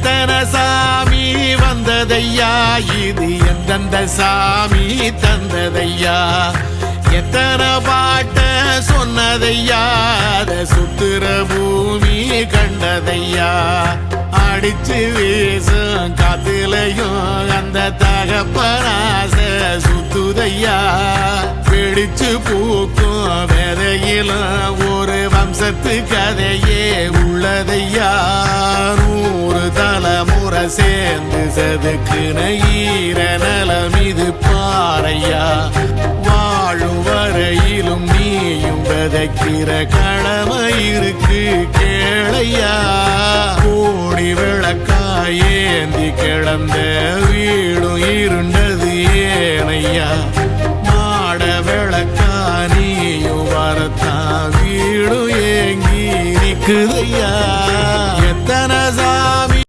எத்தனை சாமி வந்ததையா இது எந்தெந்த சாமி தந்ததையா எத்தனை பாட்ட சொன்னதையா அத சுத்துற பூமி கண்டதையா அடிச்சு வீசும் காத்துலையும் அந்த தகப்பனாச சுத்துதையா பிடிச்சு பூக்கும் விதையிலும் ஒரு வம்சத்து கதையே உள்ளதையா 100 தலைமுறை சேர்ந்து செதுக்குன ஈர நலம் இது பாறையா வாழும் வரையிலும் நீயும் விதைக்கிற கடமை இருக்கு கேளையா கோடி விளக்காயேந்தி கிடந்த வீடும் இருண்டது ஏனையா மாட விளக்கா நீயும் வரத்தான் வீடும் ஏங்கி நிக்குதையா